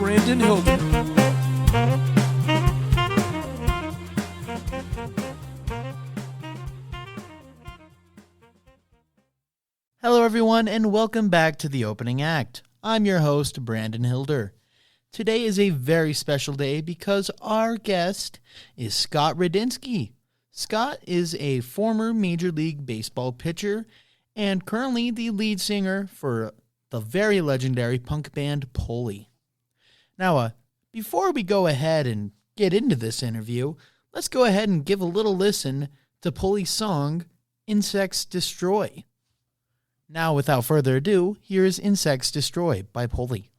Brandon Hilder. Hello everyone and welcome back to The Opening Act. I'm your host, Brandon Hilder. Today is a very special day because our guest is Scott Radinsky. Scott is a former Major League Baseball pitcher and currently the lead singer for the very legendary punk band Pulley. Now, before we go ahead and get into this interview, let's go ahead and give a little listen to Pulley's song, Insects Destroy. Now, without further ado, here is Insects Destroy by Pulley.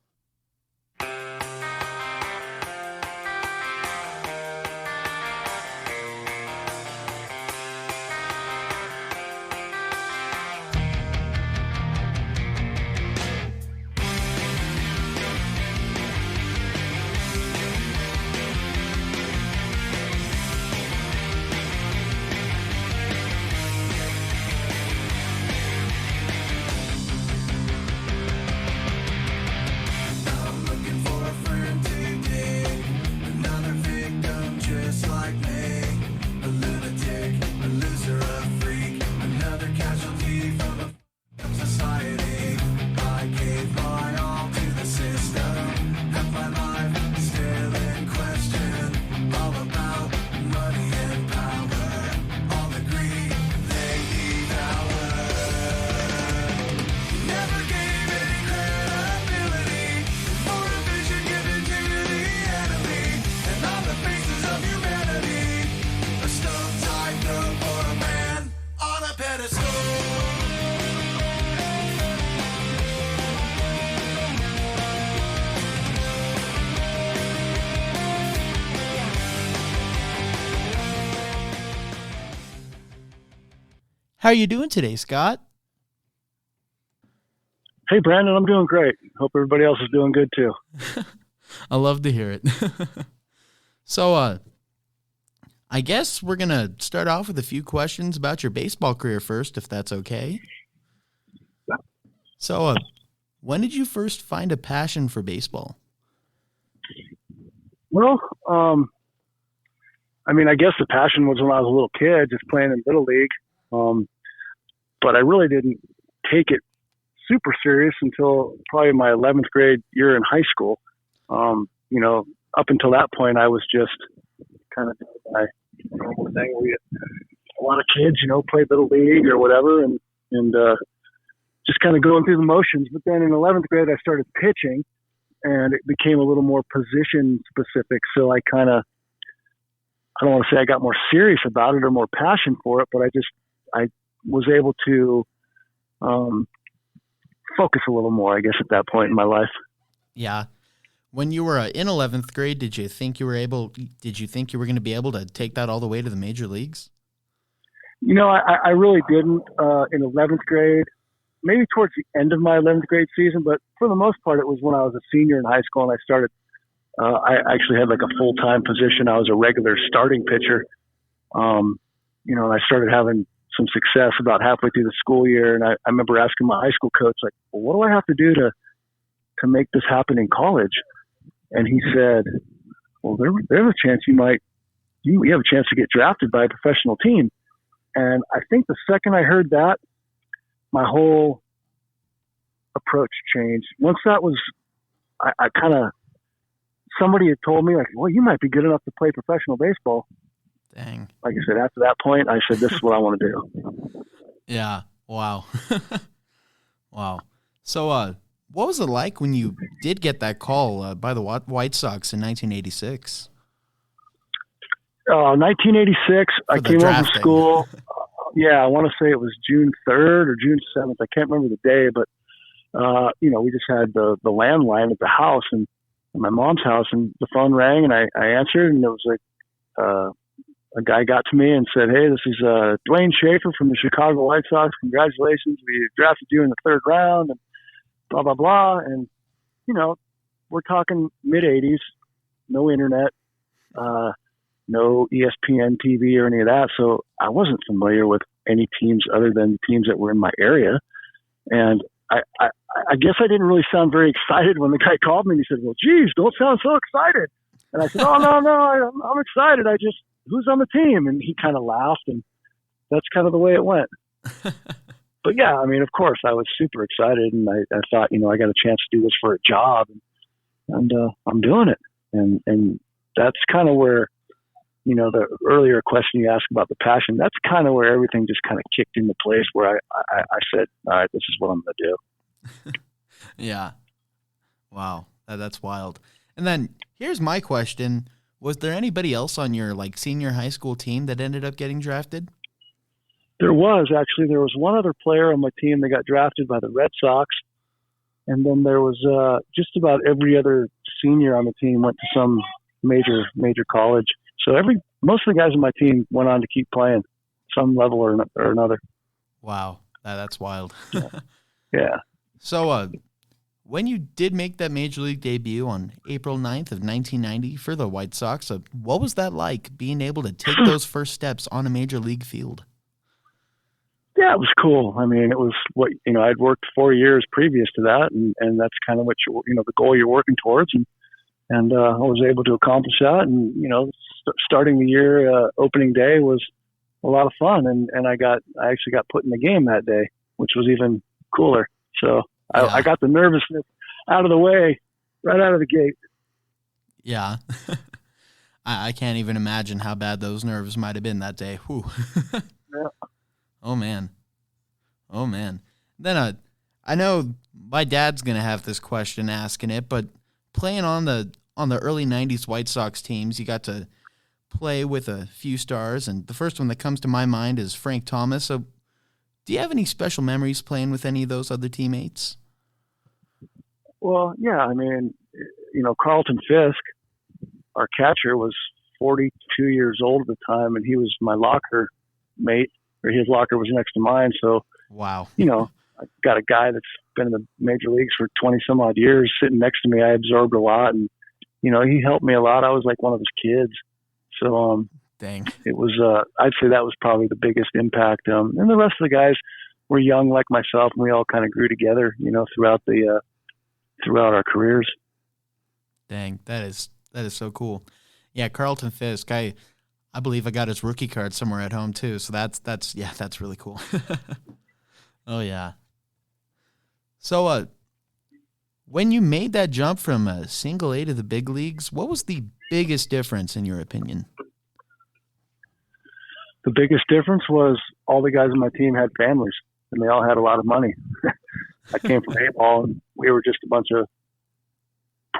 How are you doing today, Scott? Hey, Brandon, I'm doing great. Hope everybody else is doing good too. I love to hear it. So, I guess we're going to start off with a few questions about your baseball career first, if that's okay. So, when did you first find a passion for baseball? Well, I guess the passion was when I was a little kid, just playing in Little League. But I really didn't take it super serious until probably my 11th grade year in high school. Up until that point, I was just kind of doing my normal thing. A lot of kids, played Little League or whatever, and just kind of going through the motions. But then in 11th grade, I started pitching, and it became a little more position specific. So I don't want to say I got more serious about it or more passion for it, but I was able to focus a little more, I guess, at that point in my life. Yeah. When you were in 11th grade, did you think you were going to be able to take that all the way to the major leagues? I really didn't in 11th grade, maybe towards the end of my 11th grade season, but for the most part, it was when I was a senior in high school and I started, I actually had like a full-time position. I was a regular starting pitcher, and I started having some success about halfway through the school year. And I remember asking my high school coach, like, well, what do I have to do to make this happen in college? And he said, well, there's a chance you have a chance to get drafted by a professional team. And I think the second I heard that, my whole approach changed. Once that was, I kind of, somebody had told me, like, well, you might be good enough to play professional baseball. Dang. Like I said, after that point, I said, this is what I want to do. Yeah. Wow. Wow. So, what was it like when you did get that call by the White Sox in 1986? 1986, I came home from school. I want to say it was June 3rd or June 7th. I can't remember the day, but, we just had the landline at the house and my mom's house, and the phone rang and I answered, and it was like, a guy got to me and said, hey, this is Dwayne Schaefer from the Chicago White Sox. Congratulations. We drafted you in the 3rd round and blah, blah, blah. And, we're talking mid-'80s, no internet, no ESPN TV or any of that. So I wasn't familiar with any teams other than the teams that were in my area. And I I guess I didn't really sound very excited when the guy called me and he said, "Well, geez, don't sound so excited." And I said, "Oh, no, I'm excited. Who's on the team?" And he kind of laughed, and that's kind of the way it went. But yeah, I mean, of course, I was super excited, and I thought, I got a chance to do this for a job, and I'm doing it. And that's kind of where, the earlier question you asked about the passion, that's kind of where everything just kind of kicked into place, where I said, all right, this is what I'm going to do. Yeah. Wow. That's wild. And then here's my question. Was there anybody else on your senior high school team that ended up getting drafted? There was one other player on my team that got drafted by the Red Sox. And then there was just about every other senior on the team went to some major college. So most of the guys on my team went on to keep playing some level or another. Wow, that's wild. Yeah. So when you did make that major league debut on April 9th of 1990 for the White Sox, what was that like, being able to take those first steps on a major league field? Yeah, it was cool. I mean, it was what, I'd worked 4 years previous to that, and that's kind of what the goal you're working towards. And I was able to accomplish that. And, starting the year, opening day was a lot of fun. And I actually got put in the game that day, which was even cooler. So yeah. I got the nervousness out of the way right out of the gate. Yeah. I can't even imagine how bad those nerves might have been that day. Whew. Yeah. Oh man. Then I know my dad's gonna have this question asking it, but playing on the early '90s White Sox teams, you got to play with a few stars, and the first one that comes to my mind is Frank Thomas. So, do you have any special memories playing with any of those other teammates? Well, yeah. I mean, Carlton Fisk, our catcher, was 42 years old at the time, and he was my locker mate. Or his locker was next to mine. So, wow. I got a guy that's been in the major leagues for 20 some odd years sitting next to me. I absorbed a lot, and, he helped me a lot. I was like one of his kids. So, dang, it was, I'd say that was probably the biggest impact. And the rest of the guys were young like myself, and we all kind of grew together, throughout our careers. Dang, that is so cool. Yeah. Carlton Fisk, I believe I got his rookie card somewhere at home too. So that's really cool. Oh yeah. So when you made that jump from single A to the big leagues, what was the biggest difference in your opinion? The biggest difference was all the guys on my team had families, and they all had a lot of money. I came from baseball, and we were just a bunch of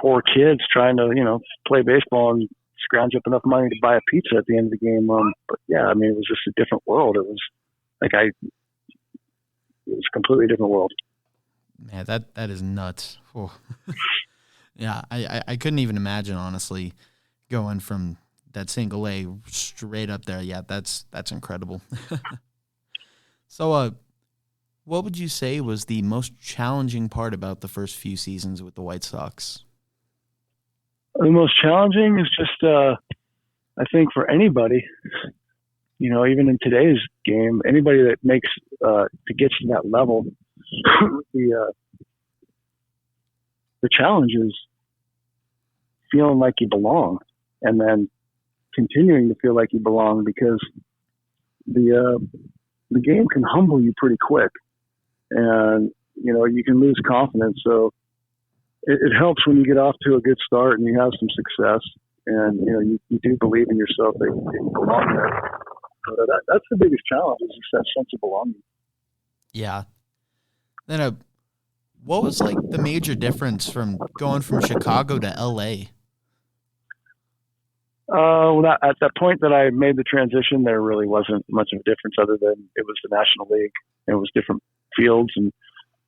poor kids trying to, play baseball and scrounge up enough money to buy a pizza at the end of the game. But yeah, I mean, it was just a different world. It was it was a completely different world. Man, that is nuts. Oh. Yeah, I couldn't even imagine, honestly, going from that single A straight up there. Yeah, that's incredible. So, what would you say was the most challenging part about the first few seasons with the White Sox? The most challenging is just, I think for anybody, even in today's game, anybody that gets to that level, the challenge is feeling like you belong, and then continuing to feel like you belong, because the game can humble you pretty quick, and you can lose confidence. So it helps when you get off to a good start and you have some success, and you do believe in yourself that you belong there. So that's the biggest challenge, is just that sense of belonging. Yeah. Then what was the major difference from going from Chicago to LA? Well, at that point that I made the transition, there really wasn't much of a difference, other than it was the National League. It was different fields, and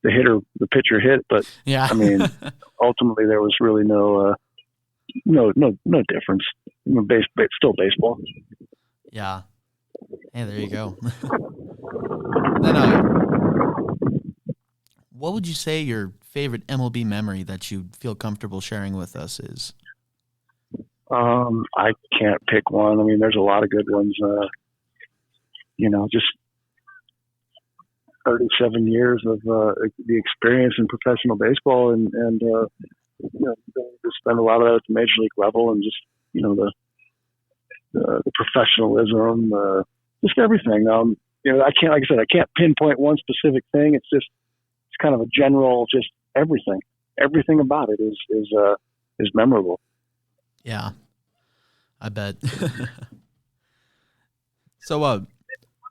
the pitcher hit. But yeah, I mean, ultimately there was really no difference. It's still baseball. Yeah. Hey, there you go. Then, what would you say your favorite MLB memory that you feel comfortable sharing with us is? I can't pick one. I mean, there's a lot of good ones. Just 37 years of the experience in professional baseball, and to spend a lot of that at the major league level, and just the professionalism, just everything. I can't, like I said, I can't pinpoint one specific thing. It's kind of a general, just everything. Everything about it is memorable. Yeah, I bet. So,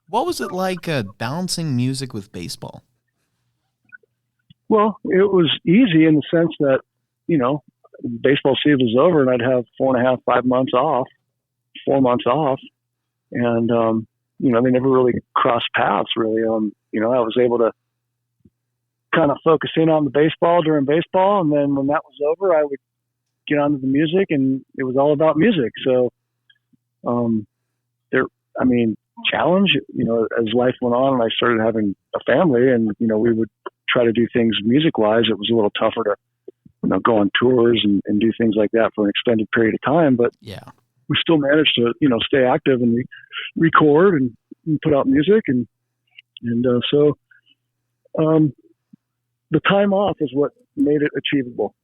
what was it like balancing music with baseball? Well, it was easy in the sense that, baseball season was over and I'd have 4.5, 5 months off, 4 months off. And, they never really crossed paths really. I was able to kind of focus in on the baseball during baseball. And then when that was over, I would get onto the music, and it was all about music. So, challenge, as life went on and I started having a family, and, we would try to do things music wise. It was a little tougher to, go on tours and do things like that for an extended period of time, but yeah, we still managed to, stay active and record and put out music. So the time off is what made it achievable.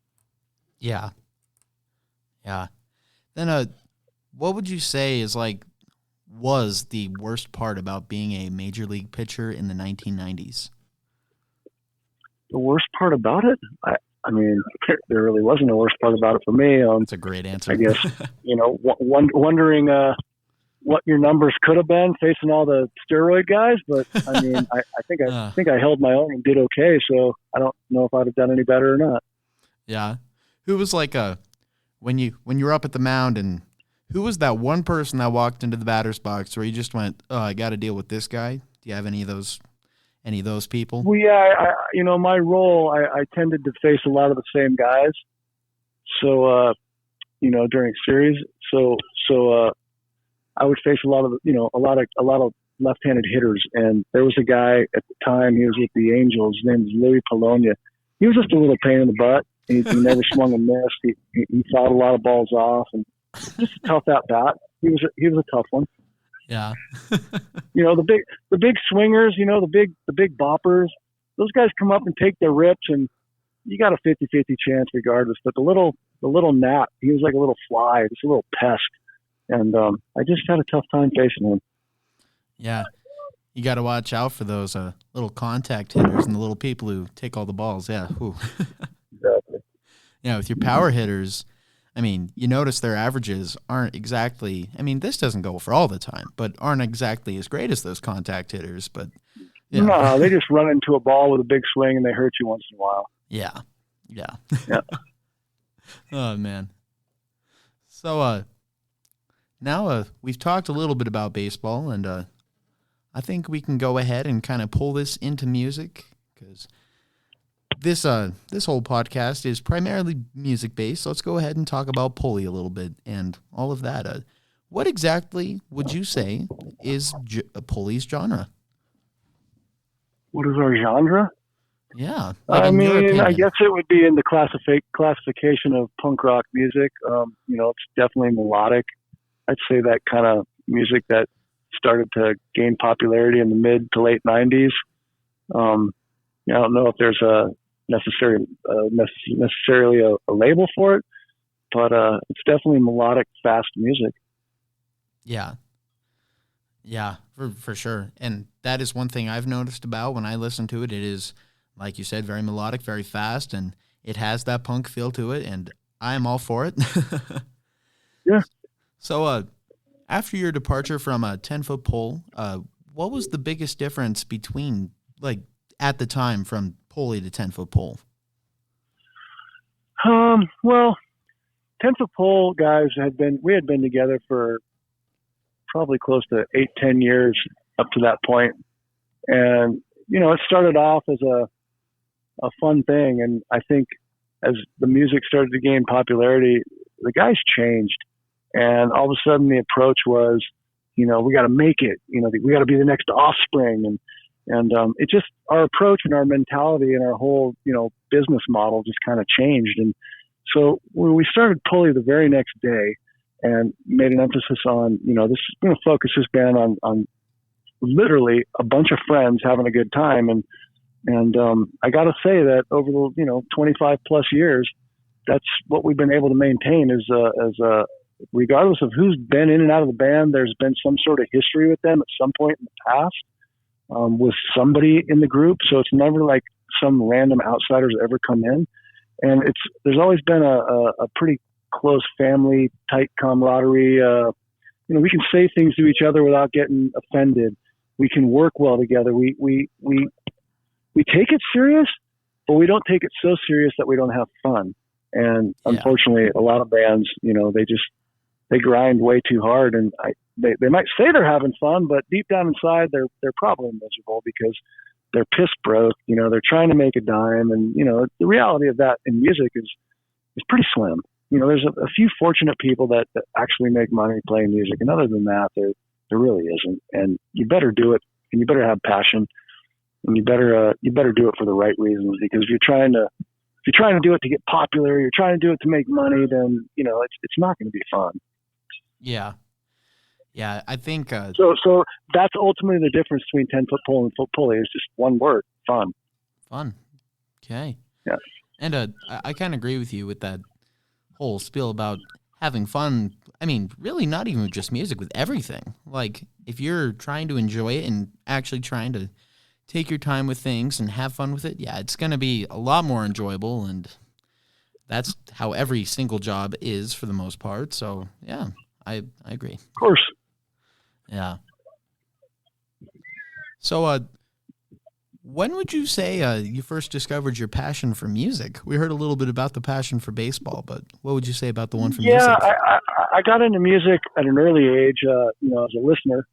Yeah. Yeah. Then, what would you say was the worst part about being a major league pitcher in the 1990s? The worst part about it? There really wasn't a worst part about it for me. That's a great answer. I guess, wondering what your numbers could have been facing all the steroid guys. But, I think I held my own and did okay. So I don't know if I'd have done any better or not. Yeah. Who was when you were up at the mound, and who was that one person that walked into the batter's box where you just went, oh, I got to deal with this guy? Do you have any of those people? Well, yeah, my role, I tended to face a lot of the same guys. So, during series, so I would face a lot of left-handed hitters. And there was a guy at the time, he was with the Angels, his name was Louis Polonia. He was just a little pain in the butt. He never swung a miss. He fouled a lot of balls off, and just a tough at bat. He was a tough one. Yeah. The big swingers, the big boppers, those guys come up and take their rips, and you got a 50-50 chance regardless. But the little gnat, he was like a little fly, just a little pest. And I just had a tough time facing him. Yeah. You got to watch out for those little contact hitters and the little people who take all the balls. Yeah. Exactly. With your power hitters, you notice their averages aren't exactly, this doesn't go for all the time, but aren't exactly as great as those contact hitters. But yeah. No, they just run into a ball with a big swing and they hurt you once in a while. Yeah. Yeah. Yeah. Oh, man. So now we've talked a little bit about baseball, and I think we can go ahead and kind of pull this into music, because this whole podcast is primarily music based. So let's go ahead and talk about Pulley a little bit and all of that. What exactly would you say is Pulley's genre? What is our genre? Yeah. I guess it would be in the classification of punk rock music. It's definitely melodic. I'd say that kind of music that started to gain popularity in the mid to late 90s. I don't know if there's necessarily a label for it, but it's definitely melodic, fast music. Yeah. Yeah, for sure. And that is one thing I've noticed about when I listen to it. It is, like you said, very melodic, very fast, and it has that punk feel to it, and I'm all for it. Yeah. So after your departure from a 10-foot pole, what was the biggest difference between, at the time, from Pulley to 10-foot pole? Well, 10-foot pole guys we had been together for probably close to 8-10 years up to that point. And, it started off as a fun thing. And I think as the music started to gain popularity, the guys changed. And all of a sudden the approach was, we got to make it, we got to be the next Offspring. And it just, our approach and our mentality and our whole, business model just kind of changed. And so when we started Pulley the very next day and made an emphasis on, this, focus this band on literally a bunch of friends having a good time. And I got to say that over the 25 plus years, that's what we've been able to maintain is regardless of who's been in and out of the band, there's been some sort of history with them at some point in the past with somebody in the group. So it's never like some random outsiders ever come in. And there's always been a pretty close family, tight camaraderie. We can say things to each other without getting offended. We can work well together. We take it serious, but we don't take it so serious that we don't have fun. And unfortunately, a lot of bands, they grind way too hard, and they might say they're having fun, but deep down inside, they're probably miserable because they're piss broke. They're trying to make a dime, and the reality of that in music is pretty slim. There's a few fortunate people that actually make money playing music, and other than that, there really isn't. And you better do it, and you better have passion, and you better do it for the right reasons. Because if you're trying to do it to get popular, you're trying to do it to make money, then it's not going to be fun. Yeah. I think so. That's ultimately the difference between 10-foot pole and foot pulley is just one word: fun. Fun. Okay. Yeah. And I kind of agree with you with that whole spiel about having fun. I mean, really not even with just music, with everything. Like, if you're trying to enjoy it and actually trying to take your time with things and have fun with it, it's going to be a lot more enjoyable, and that's how every single job is for the most part. So, yeah, I agree. Of course. Yeah. So, when would you say you first discovered your passion for music? We heard a little bit about the passion for baseball, but what would you say about the one for music? Yeah, I got into music at an early age, as a listener,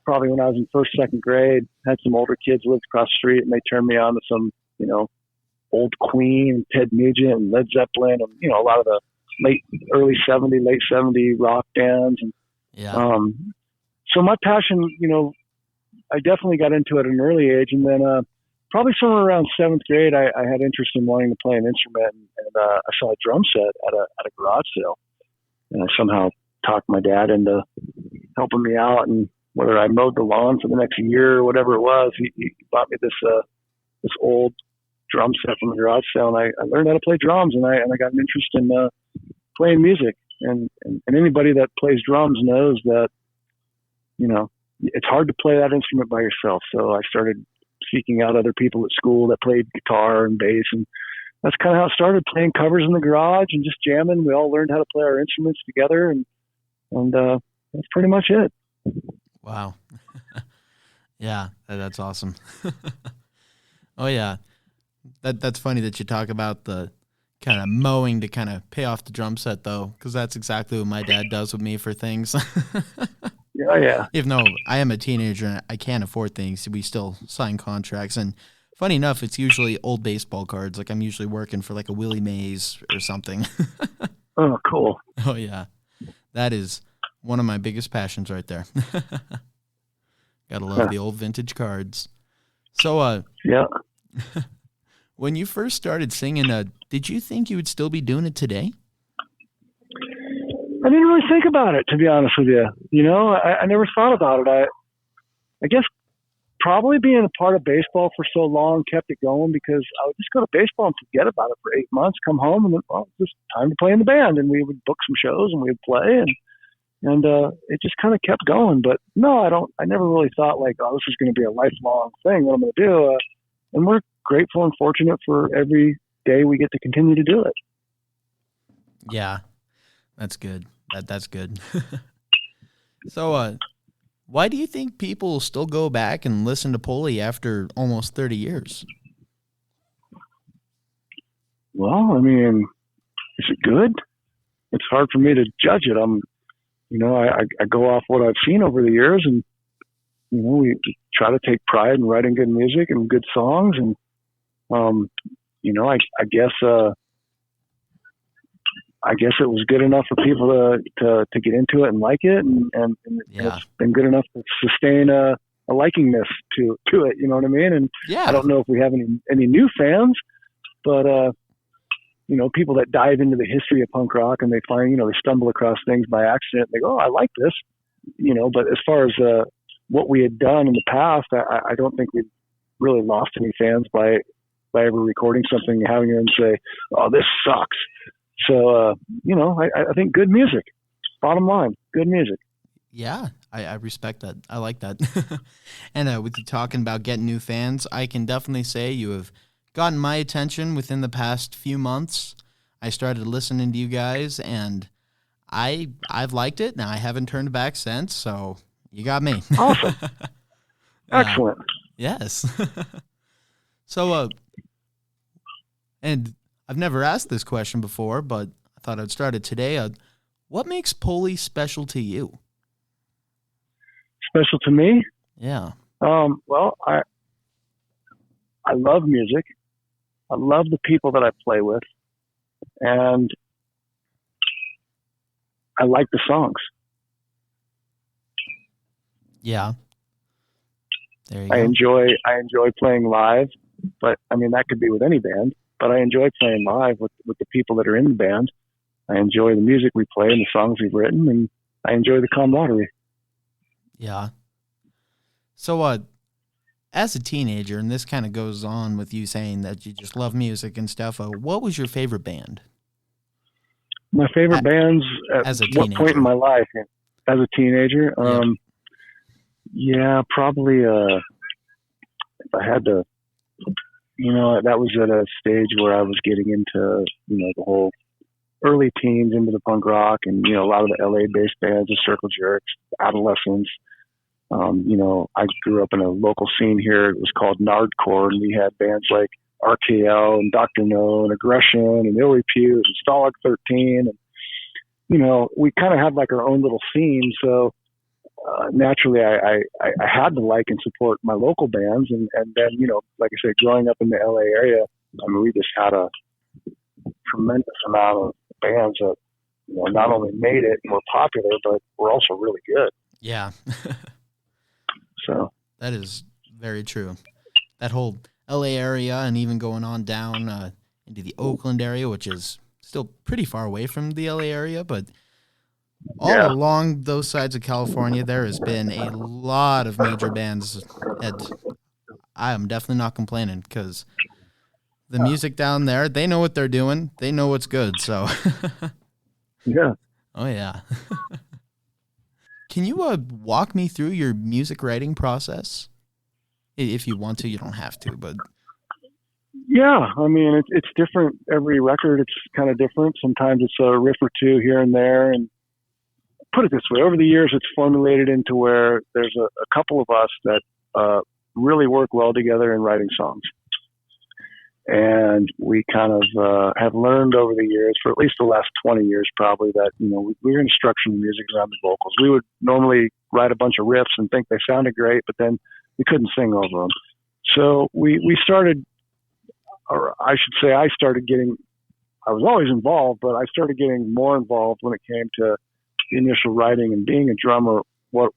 probably when I was in first, second grade. Had some older kids lived across the street, and they turned me on to some, old Queen, Ted Nugent, and Led Zeppelin, and, a lot of the late 70s rock bands. And, so my passion, I definitely got into it at an early age, and then probably somewhere around seventh grade, I had interest in wanting to play an instrument, and I saw a drum set at a garage sale, and I somehow talked my dad into helping me out, and whether I mowed the lawn for the next year or whatever it was, he bought me this old drum set from the garage sale, and I learned how to play drums, and I got an interest in playing music, and anybody that plays drums knows that it's hard to play that instrument by yourself. So I started seeking out other people at school that played guitar and bass, and that's kind of how it started, playing covers in the garage and just jamming. We all learned how to play our instruments together, and that's pretty much it. Wow. Yeah, that's awesome. Oh yeah. That's funny that you talk about the kind of mowing to kind of pay off the drum set, though, because that's exactly what my dad does with me for things. Yeah. Even though I am a teenager and I can't afford things, we still sign contracts. And funny enough, it's usually old baseball cards. Like, I'm usually working for like a Willie Mays or something. Oh, cool. Oh yeah, that is one of my biggest passions right there. Gotta love the old vintage cards. So, yeah. When you first started singing, did you think you would still be doing it today? I didn't really think about it, to be honest with you. I never thought about it. I guess probably being a part of baseball for so long kept it going, because I would just go to baseball and forget about it for 8 months, come home, and then, it's just time to play in the band. And we would book some shows and we would play, and it just kind of kept going. But no, I never really thought like, this is going to be a lifelong thing, what I'm going to do. And we're grateful and fortunate for every day we get to continue to do it. Yeah, that's good. That's good. So, why do you think people still go back and listen to Pulley after almost 30 years? Well, I mean, is it good? It's hard for me to judge it. I go off what I've seen over the years, and we try to take pride in writing good music and good songs, and I guess it was good enough for people to get into it and like it, and it's been good enough to sustain a likingness to it. You know what I mean? And I don't know if we have any new fans, but people that dive into the history of punk rock and they find, they stumble across things by accident. They go, I like this, but as far as what we had done in the past, I don't think we really lost any fans by ever recording something and having them say, "Oh, this sucks." So, I think good music, bottom line, good music. Yeah, I respect that. I like that. And with you talking about getting new fans, I can definitely say you have gotten my attention within the past few months. I started listening to you guys, and I've liked it, and I haven't turned back since, so you got me. Awesome. Excellent. Yes. So, and I've never asked this question before, but I thought I'd start it today. What makes Pulley special to you? Special to me? Yeah. Well, I love music. I love the people that I play with, and I like the songs. Yeah. There you I go. enjoy playing live, but I mean that could be with any band. But I enjoy playing live with the people that are in the band. I enjoy the music we play and the songs we've written, and I enjoy the camaraderie. Yeah. So, as a teenager, and this kind of goes on with you saying that you just love music and stuff, what was your favorite band? My favorite bands at as a what point teenager. in my life? As a teenager? Yeah, probably, if I had to, that was at a stage where I was getting into, the whole early teens into the punk rock and, a lot of the LA-based bands, the Circle Jerks, Adolescents. I grew up in a local scene here. It was called Nardcore, and we had bands like RKL and Dr. No and Aggression and Ill Repute and Stalag 13. And, we kind of had like our own little scene. So naturally, I had to like and support my local bands. And then, like I said, growing up in the LA area, I mean, we just had a tremendous amount of bands that, not only made it and were popular, but were also really good. Yeah. So that is very true. That whole LA area and even going on down into the Oakland area, which is still pretty far away from the LA area, but all along those sides of California, there has been a lot of major bands, and I am definitely not complaining because the music down there, they know what they're doing. They know what's good, so. Yeah. Oh, yeah. Can you walk me through your music writing process? If you want to, you don't have to, but. Yeah, I mean, it's different. Every record, it's kind of different. Sometimes it's a riff or two here and there. And put it this way, over the years, it's formulated into where there's a couple of us that really work well together in writing songs. And we kind of have learned over the years, for at least the last 20 years probably, that, we're going to structure the music around the vocals. We would normally write a bunch of riffs and think they sounded great, but then we couldn't sing over them. So we started, or I should say I was always involved, but I started getting more involved when it came to the initial writing and being a drummer. What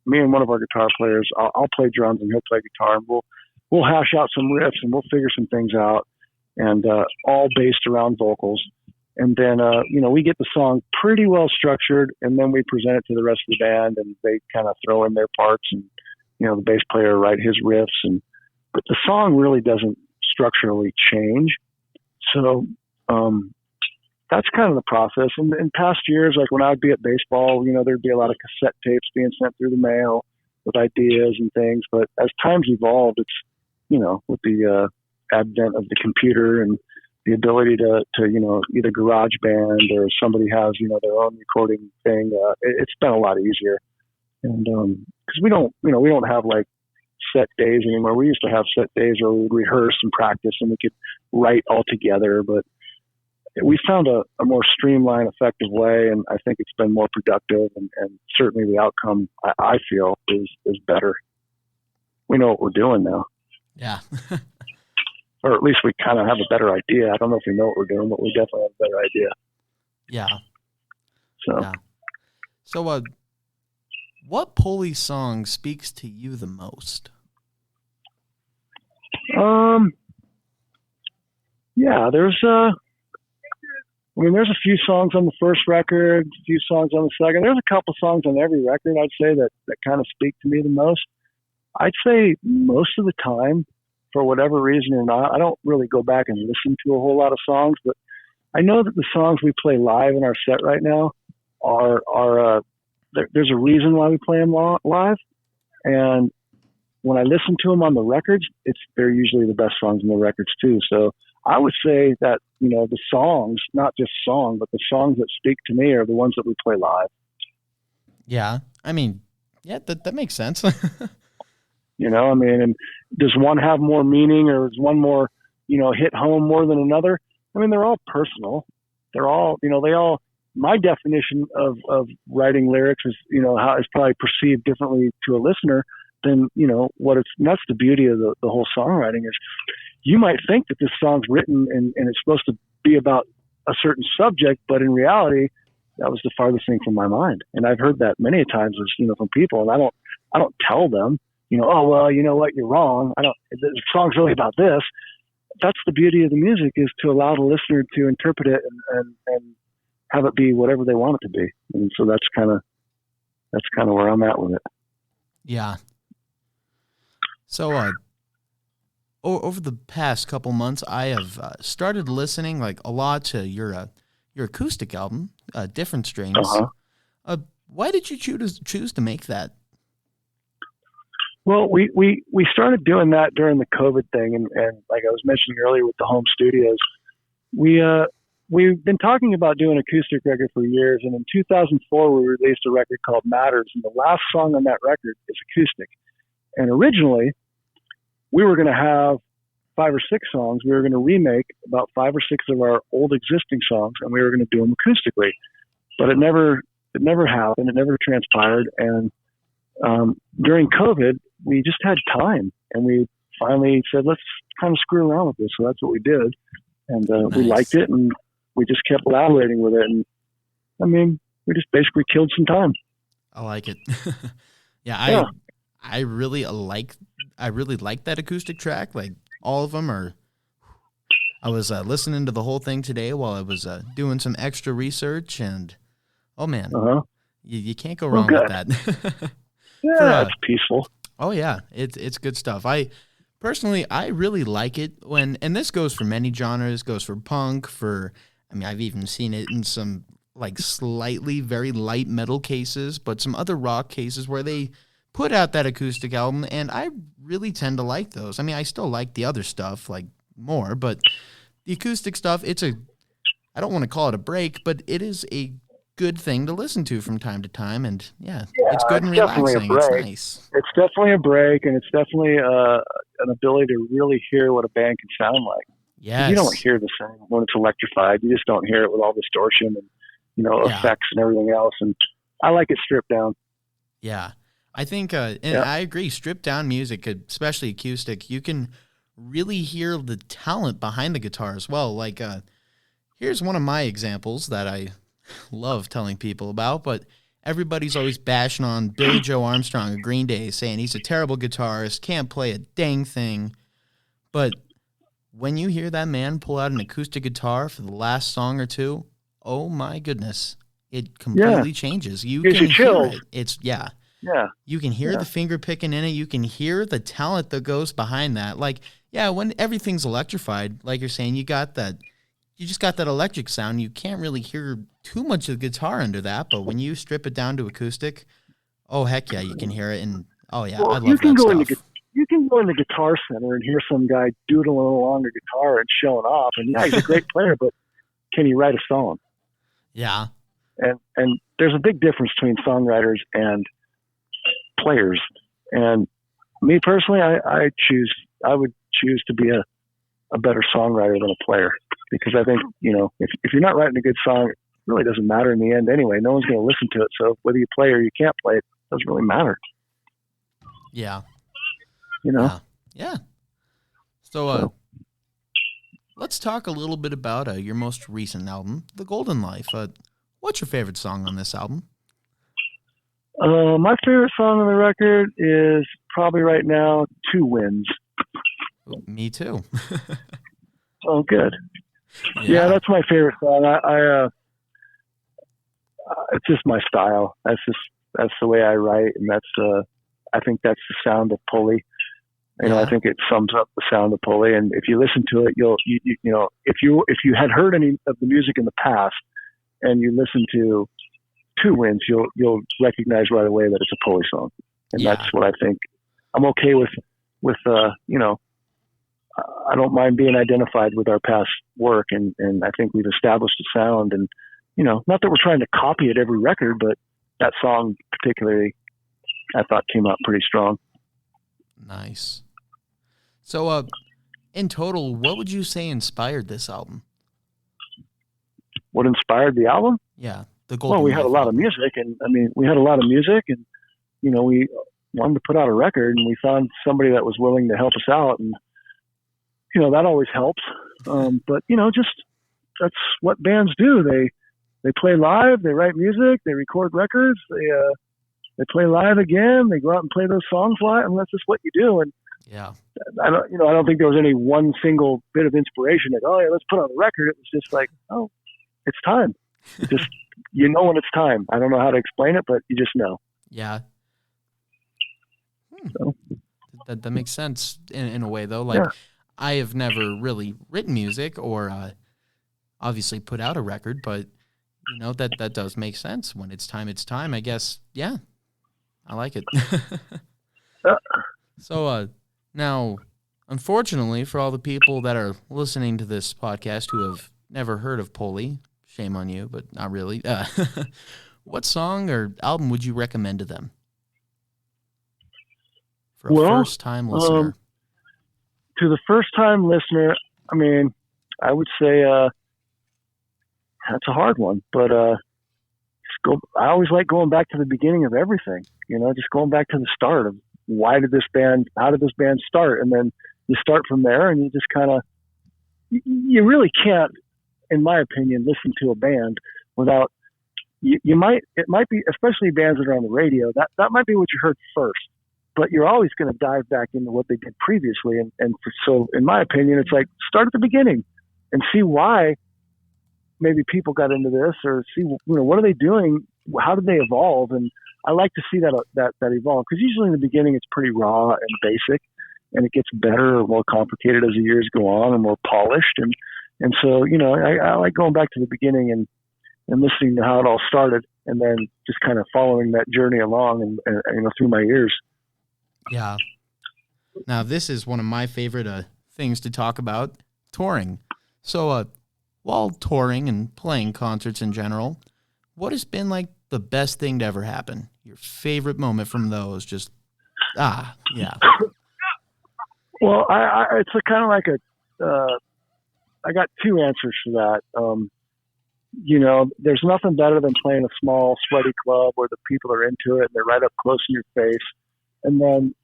me and one of our guitar players, I'll play drums and he'll play guitar, and we'll hash out some riffs and we'll figure some things out, and all based around vocals. And then, we get the song pretty well structured, and then we present it to the rest of the band, and they kind of throw in their parts, and, the bass player write his riffs. But the song really doesn't structurally change. So that's kind of the process. And in past years, like when I would be at baseball, there'd be a lot of cassette tapes being sent through the mail with ideas and things. But as time's evolved, it's, with the advent of the computer and the ability to either GarageBand or somebody has, their own recording thing, it's been a lot easier. And because we don't have like set days anymore. We used to have set days where we would rehearse and practice and we could write all together, but we found a more streamlined, effective way, and I think it's been more productive, and certainly the outcome, I feel, is better. We know what we're doing now. Yeah. Or at least we kind of have a better idea. I don't know if we know what we're doing, but we definitely have a better idea. Yeah. So, yeah. So what Pulley song speaks to you the most? Yeah, there's I mean, there's a few songs on the first record, a few songs on the second. There's a couple songs on every record, I'd say, that kind of speak to me the most. I'd say most of the time, for whatever reason or not, I don't really go back and listen to a whole lot of songs, but I know that the songs we play live in our set right now there's a reason why we play them live. And when I listen to them on the records, they're usually the best songs on the records too. So I would say that, the songs, not just song, but the songs that speak to me are the ones that we play live. Yeah. I mean, yeah, that makes sense. And does one have more meaning, or is one more, hit home more than another? I mean, they're all personal. They're all, my definition of writing lyrics is, how it's probably perceived differently to a listener than, and that's the beauty of the whole songwriting is you might think that this song's written and it's supposed to be about a certain subject, but in reality, that was the farthest thing from my mind. And I've heard that many times, from people, and I don't tell them, oh, well, you know what, you're wrong. The song's really about this. That's the beauty of the music, is to allow the listener to interpret it and have it be whatever they want it to be. And so that's kind of where I'm at with it. Yeah. So, over the past couple months, I have started listening like a lot to your acoustic album, Different Strings. Uh-huh. Why did you choose to make that? Well, we started doing that during the COVID thing, and like I was mentioning earlier with the home studios, we've been talking about doing an acoustic record for years, and in 2004 we released a record called Matters, and the last song on that record is acoustic. And originally, we were going to have 5 or 6 songs. We were going to remake about 5 or 6 of our old existing songs, and we were going to do them acoustically. But it never happened. It never transpired. And during COVID, we just had time, and we finally said, let's kind of screw around with this. So that's what we did. And Nice. We liked it, and we just kept collaborating with it. And I mean, we just basically killed some time. I like it. Yeah. I really like that acoustic track. Like, all of them are. I was listening to the whole thing today while I was doing some extra research, and oh man, you can't go wrong with that. Yeah, it's peaceful. Oh yeah, it's good stuff. I personally really like it and this goes for many genres. Goes for punk. I've even seen it in some like slightly very light metal cases, but some other rock cases where they put out that acoustic album, and I really tend to like those. I mean, I still like the other stuff like more, but the acoustic stuff, I don't want to call it a break, but it is a good thing to listen to from time to time, and it's good and relaxing. It's nice. It's definitely a break, and it's definitely an ability to really hear what a band can sound like. Yes. You don't hear the same when it's electrified. You just don't hear it with all distortion and effects and everything else. And I like it stripped down. Yeah. I think, I agree, stripped down music, especially acoustic, you can really hear the talent behind the guitar as well. Like, here's one of my examples that I love telling people about, but everybody's always bashing on Billy Joe Armstrong of Green Day, saying he's a terrible guitarist, can't play a dang thing. But when you hear that man pull out an acoustic guitar for the last song or two, oh my goodness, it completely changes. You can hear it. It's you can hear the finger picking in it. You can hear the talent that goes behind that. Like, when everything's electrified, like you're saying, you just got that electric sound. You can't really hear too much of the guitar under that. But when you strip it down to acoustic, oh heck yeah, you can hear it. And oh yeah, I love that stuff. You can go in the Guitar Center and hear some guy doodling along a guitar and showing off. And he's a great player, but can he write a song? Yeah. And there's a big difference between songwriters and players. And me personally, I would choose to be a better songwriter than a player, because I think, if you're not writing a good song, it really doesn't matter in the end anyway. No one's going to listen to it. So whether you play or you can't play, it doesn't really matter. Yeah. Yeah. So let's talk a little bit about your most recent album, The Golden Life. What's your favorite song on this album? My favorite song on the record is probably right now Two Winds. Me too. Oh, good. Yeah, Yeah. that's my favorite song. It's just my style. That's the way I write, and I think that's the sound of Pulley. I Yeah. think it sums up the sound of Pulley. And if you listen to it, if you had heard any of the music in the past and you listen to Two Winds, you'll recognize right away that it's a Pulley song. And that's Yeah. what I think. I'm okay with I don't mind being identified with our past work, and I think we've established a sound. And not that we're trying to copy it every record, but that song particularly, I thought came out pretty strong. Nice. So, in total, what would you say inspired this album? What inspired the album? Yeah, the Well, Golden we had a Life lot of album. music, and we had a lot of music, and we wanted to put out a record, and we found somebody that was willing to help us out, and that always helps. But just that's what bands do. They play live, they write music, they record records, they play live again, they go out and play those songs live, and that's just what you do. And Yeah. I don't think there was any one single bit of inspiration that, oh yeah, let's put on a record. It was just like, oh, it's time. It just when it's time. I don't know how to explain it, but you just know. Yeah. So, That makes sense in a way, though. Like, yeah. I have never really written music or obviously put out a record, but that does make sense. When it's time, I guess. Yeah, I like it. So now, unfortunately, for all the people that are listening to this podcast who have never heard of Pulley, shame on you, but not really. What song or album would you recommend to them for a first-time listener? To the first-time listener, I would say that's a hard one, but I always like going back to the beginning of everything. Just going back to the start of how did this band start, and then you start from there, and you just kind of you really can't, in my opinion, listen to a band without it might be, especially bands that are on the radio, that might be what you heard first, but you're always going to dive back into what they did previously, so in my opinion, it's like start at the beginning and see why maybe people got into this, or see what are they doing, how did they evolve. And I like to see that evolve, because usually in the beginning it's pretty raw and basic, and it gets better or more complicated as the years go on and more polished. And so I like going back to the beginning and listening to how it all started, and then just kind of following that journey along and through my ears. Yeah. Now, this is one of my favorite things to talk about, touring. So, while touring and playing concerts in general, what has been like the best thing to ever happen? Your favorite moment from those? Yeah. Well, it's kind of like I got two answers for that. There's nothing better than playing a small, sweaty club where the people are into it and they're right up close in your face. And then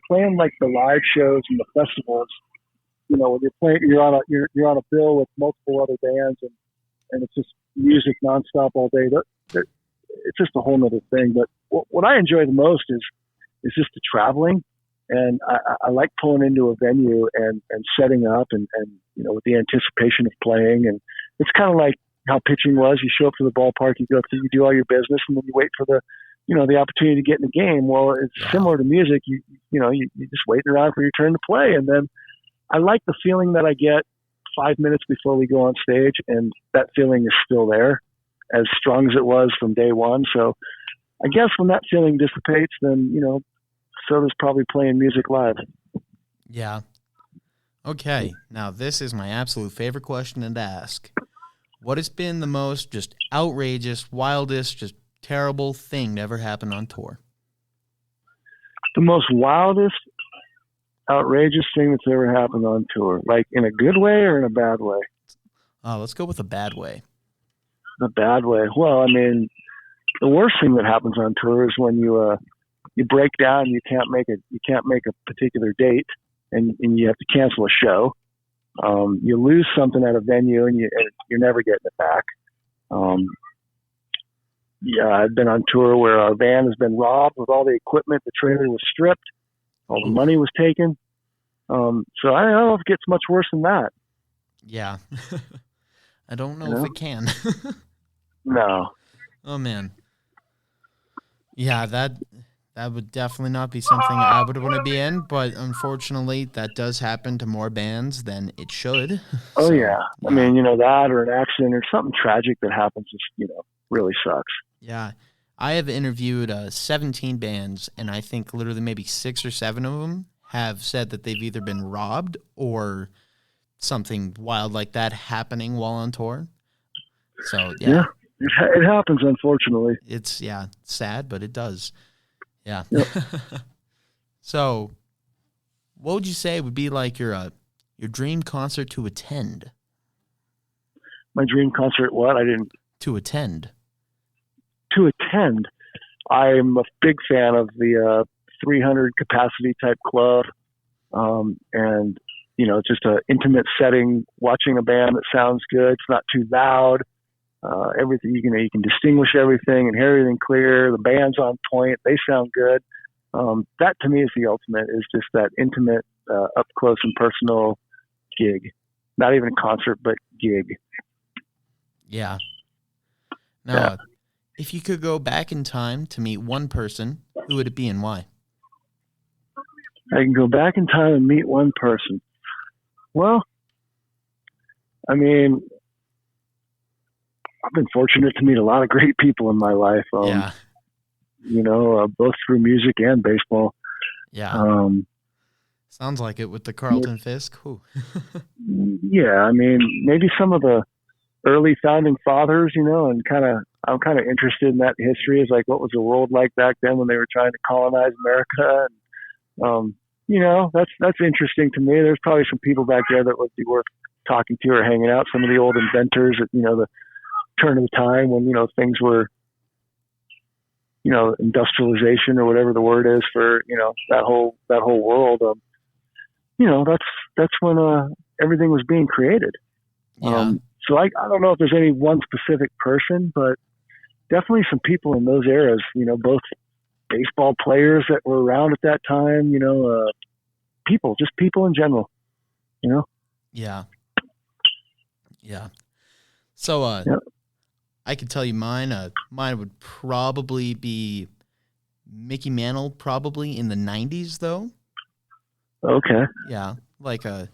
playing like the live shows and the festivals, when you're playing, you're on a bill with multiple other bands, and it's just music nonstop all day. It's just a whole nother thing. But what I enjoy the most is just the traveling. And I like pulling into a venue and setting up and with the anticipation of playing. And it's kind of like how pitching was. You show up to the ballpark, you go through, you do all your business, and then you wait for the opportunity to get in the game. Well, it's similar to music. You just waiting around for your turn to play. And then I like the feeling that I get 5 minutes before we go on stage, and that feeling is still there, as strong as it was from day one. So I guess when that feeling dissipates, then, so does probably playing music live. Yeah. Okay. Now, this is my absolute favorite question to ask. What has been the most just outrageous, wildest, just terrible thing to ever happen on tour? The most wildest, outrageous thing that's ever happened on tour, like in a good way or in a bad way? Oh, let's go with a bad way. A bad way. Well, the worst thing that happens on tour is when you break down, you can't make a particular date, and you have to cancel a show. You lose something at a venue, and you're never getting it back. I've been on tour where our van has been robbed with all the equipment. The trailer was stripped. All the money was taken. So I don't know if it gets much worse than that. Yeah. I don't You know if know? it can. No. Oh man. Yeah, that would definitely not be something I would want to be in, but unfortunately that does happen to more bands than it should. Oh So, yeah. I yeah. mean, that or an accident or something tragic that happens just, really sucks. Yeah. I have interviewed 17 bands, and I think literally maybe 6 or 7 of them have said that they've either been robbed or something wild like that happening while on tour. So, yeah, Yeah. It happens, unfortunately. it's, yeah, sad, but it does. Yeah. Yep. So, what would you say would be like your dream concert to attend? My dream concert, what? I didn't. To attend. To attend. I'm a big fan of the 300 capacity type club. And, just an intimate setting, watching a band that sounds good. It's not too loud. Everything, you can distinguish everything and hear everything clear. The band's on point. They sound good. That to me is the ultimate, is just that intimate, up close and personal gig. Not even a concert, but gig. Yeah. Now, if you could go back in time to meet one person, who would it be and why? I can go back in time and meet one person. Well, I mean, I've been fortunate to meet a lot of great people in my life. Yeah. Both through music and baseball. Yeah. Sounds like it with the Carlton Fisk. Yeah, I mean, maybe some of the early founding fathers, and I'm kind of interested in that history. Is like, what was the world like back then when they were trying to colonize America? And, that's interesting to me. There's probably some people back there that would be worth talking to or hanging out. Some of the old inventors at, the turn of the time when, things were, industrialization or whatever the word is for, that whole world. That's when everything was being created. Yeah. So I don't know if there's any one specific person, but definitely some people in those eras, both baseball players that were around at that time, people in general, Yeah. Yeah. So, Yep. I could tell you mine. Mine would probably be Mickey Mantle, probably in the 90s, though. Okay. Yeah. Like Yeah.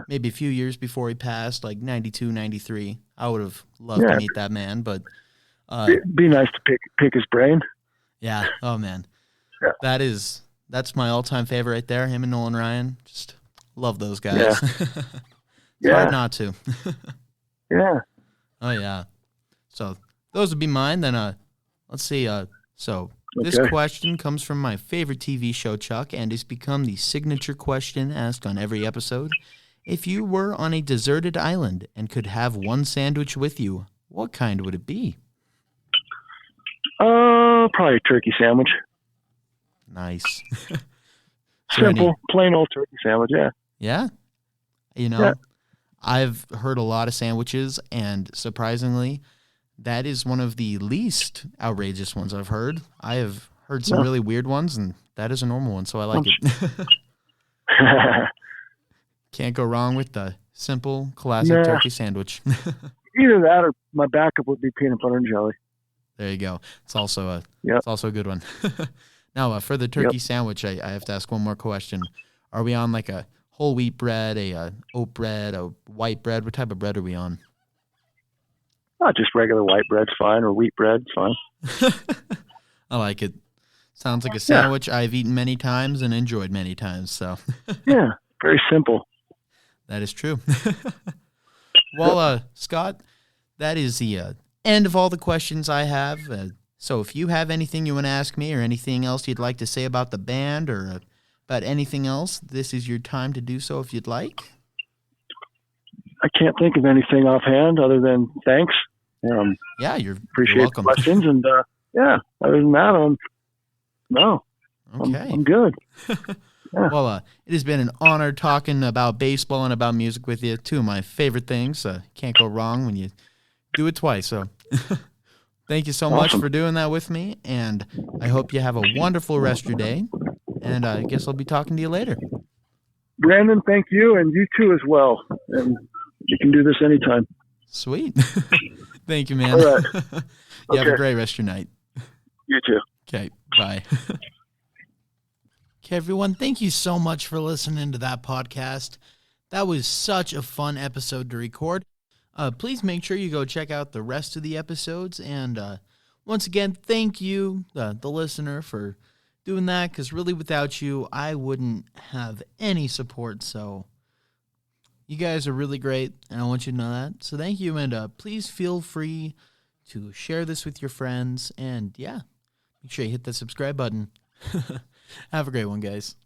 maybe a few years before he passed, like 92, 93. I would have loved to meet that man, but be nice to pick his brain. Yeah. Oh man. Yeah. That's my all-time favorite right there. Him and Nolan Ryan. Just love those guys. Yeah. Hard not to. Yeah. Oh yeah. So those would be mine. Then let's see. This question comes from my favorite TV show, Chuck, and it's become the signature question asked on every episode. If you were on a deserted island and could have one sandwich with you, what kind would it be? Probably a turkey sandwich. Nice. Simple, plain old turkey sandwich, yeah. Yeah? Yeah. I've heard a lot of sandwiches, and surprisingly, that is one of the least outrageous ones I've heard. I have heard some really weird ones, and that is a normal one, so I like it. Can't go wrong with the simple, classic turkey sandwich. Either that or my backup would be peanut butter and jelly. There you go. It's also a good one. Now, for the turkey sandwich, I have to ask one more question. Are we on like a whole wheat bread, a oat bread, a white bread? What type of bread are we on? Just regular white bread's fine, or wheat bread's fine. I like it. Sounds like a sandwich I've eaten many times and enjoyed many times. So yeah, very simple. That is true. Well, Scott, that is the end of all the questions I have. So if you have anything you want to ask me or anything else you'd like to say about the band or about anything else, this is your time to do so if you'd like. I can't think of anything offhand other than thanks. You're the welcome. questions, and other than that, no. Okay. I'm good. Yeah. Well, it has been an honor talking about baseball and about music with you. Two of my favorite things. Can't go wrong when you do it twice. So thank you so much for doing that with me, and I hope you have a wonderful rest of your day, and I guess I'll be talking to you later. Brandon, thank you, and you too as well. And can do this anytime. Sweet. Thank you, man. All right. You have a Okay. great rest of your night. You too. Okay, bye. Okay, everyone, thank you so much for listening to that podcast. That was such a fun episode to record. Please make sure you go check out the rest of the episodes. And once again, thank you, the listener, for doing that, because really without you, I wouldn't have any support. So you guys are really great, and I want you to know that. So thank you, and please feel free to share this with your friends. And yeah, make sure you hit that subscribe button. Have a great one, guys.